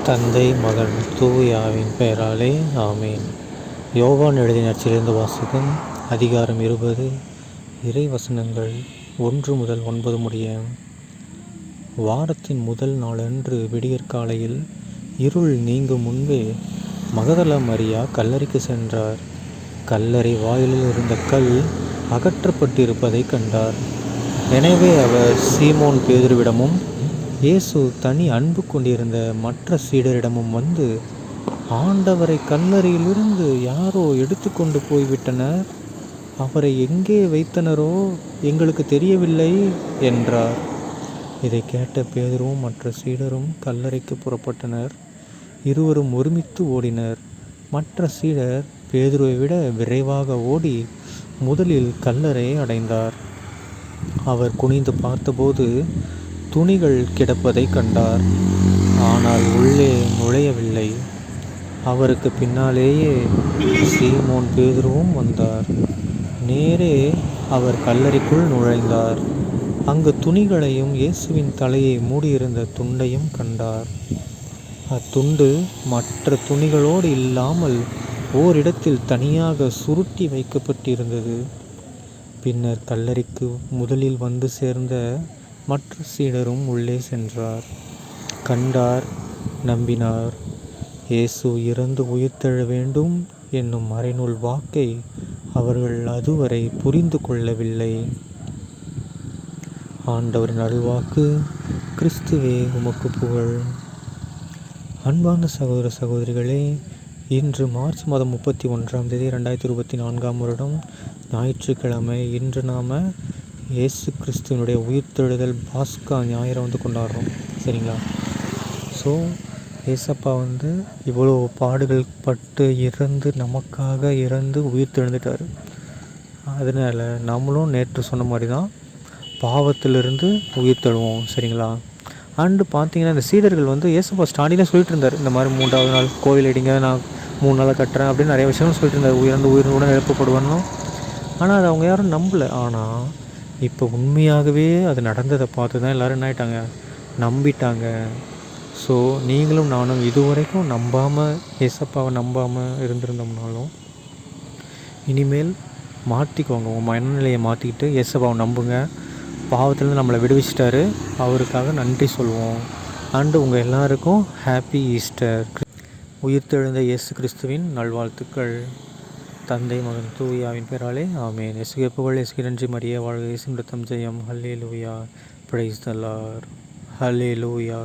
தந்தை மகன் தூயாவின் பெயராலே ஆமேன். யோவான் எழுதிய நற்செய்தியிலிருந்து வாசகம். அதிகாரம் 20, இறை வசனங்கள் 1 முதல் 9 முடிய. வாரத்தின் முதல் நாளன்று விடியற்காலையில் இருள் நீங்கும் முன்பே மகதலா மரியா கல்லறைக்கு சென்றார். கல்லறை வாயிலில் இருந்த கல் அகற்றப்பட்டிருப்பதை கண்டார். எனவே அவர் சீமோன் பேதுருவிடமும் இயேசு தனி அன்பு கொண்டிருந்த மற்ற சீடரிடமும் வந்து, ஆண்டவரை கல்லறையிலிருந்து யாரோ எடுத்து கொண்டு போய்விட்டனர், அவரை எங்கே வைத்தனரோ எங்களுக்கு தெரியவில்லை என்றார். இதை கேட்ட பேதுருவும் மற்ற சீடரும் கல்லறைக்கு புறப்பட்டனர். இருவரும் ஒருமித்து ஓடினர். மற்ற சீடர் பேதுருவை விட விரைவாக ஓடி முதலில் கல்லறையை அடைந்தார். அவர் குனிந்து பார்த்தபோது துணிகள் கிடப்பதை கண்டார். ஆனால் உள்ளே நுழையவில்லை. அவருக்கு பின்னாலேயே சீமோன் பேதுருவும் வந்தார். நேரே அவர் கல்லறைக்குள் நுழைந்தார். அங்கு துணிகளையும் இயேசுவின் தலையை மூடியிருந்த துண்டையும் கண்டார். அத்துண்டு மற்ற துணிகளோடு இல்லாமல் ஓரிடத்தில் தனியாக சுருட்டி வைக்கப்பட்டிருந்தது. பின்னர் கல்லறைக்கு முதலில் வந்து சேர்ந்த மற்ற சீடரும் உள்ளே சென்றார். கண்டார், நம்பினார். இயேசு இறந்து உயிர்த்தெழ வேண்டும் என்னும் மறைநூல் வாக்கை அவர்கள் அதுவரை புரிந்து கொள்ளவில்லை. ஆண்டவரின் அருள்வாக்கு. கிறிஸ்துவே உமக்கு புகழ். அன்பார்ந்த சகோதர சகோதரிகளே, இன்று மார்ச் மாதம் 31ஆம் தேதி 2024ஆம் வருடம் ஞாயிற்றுக்கிழமை. இன்று நாம் இயேசு கிறிஸ்துவனுடைய உயிர்த்தெழுதல் பாஸ்கா ஞாயிறை கொண்டாடுறோம். சரிங்களா? ஸோ ஏசப்பா இவ்வளோ பாடுகள் பட்டு நமக்காக இறந்து உயிர்த்தெழுந்துட்டார். அதனால் நம்மளும் நேற்று சொன்ன மாதிரி தான் பாவத்திலிருந்து உயிர்த்தெழுவோம். சரிங்களா? அண்டு பார்த்தீங்கன்னா இந்த சீடர்கள் ஏசப்பா ஸ்டார்டிங்கில் சொல்லிட்டு இருந்தார், இந்த மாதிரி 3ஆவது நாள் கோவில் அடிங்க, நான் 3 நாளாக கட்டுறேன் அப்படின்னு நிறைய விஷயங்கள் சொல்லிட்டு இருந்தார். உயிருடன் எழுப்பப்படுவானோ. ஆனால் அது அவங்க யாரும் நம்பலை. ஆனால் இப்போ உண்மையாகவே அது நடந்ததை பார்த்து தான் எல்லோரும் என்ன ஆகிட்டாங்க, நம்பிட்டாங்க. ஸோ நீங்களும் நானும் இதுவரைக்கும் ஏசப்பாவை நம்பாமல் இருந்திருந்தோம்னாலும் இனிமேல் மாற்றிக்கோங்க. உங்கள் மனநிலையை மாற்றிக்கிட்டு ஏசப்பாவை நம்புங்க. பாவத்திலேருந்து நம்மளை விடுவிச்சிட்டாரு. அவருக்காக நன்றி சொல்லுவோம். அண்டு உங்கள் எல்லாருக்கும் ஹாப்பி ஈஸ்டர். உயிர்த்தெழுந்த இயேசு கிறிஸ்துவின் நல்வாழ்த்துக்கள். தந்தை மகன் தூயாவின் பெயராலே ஆமேன். இயேசுவே புகழ். இயேசுவே நன்றி. மரியே வாழ்க. இயேசு நிமித்தம் ஜெயம். ஹல்லேலூயா. Praise the Lord. ஹல்லேலூயா.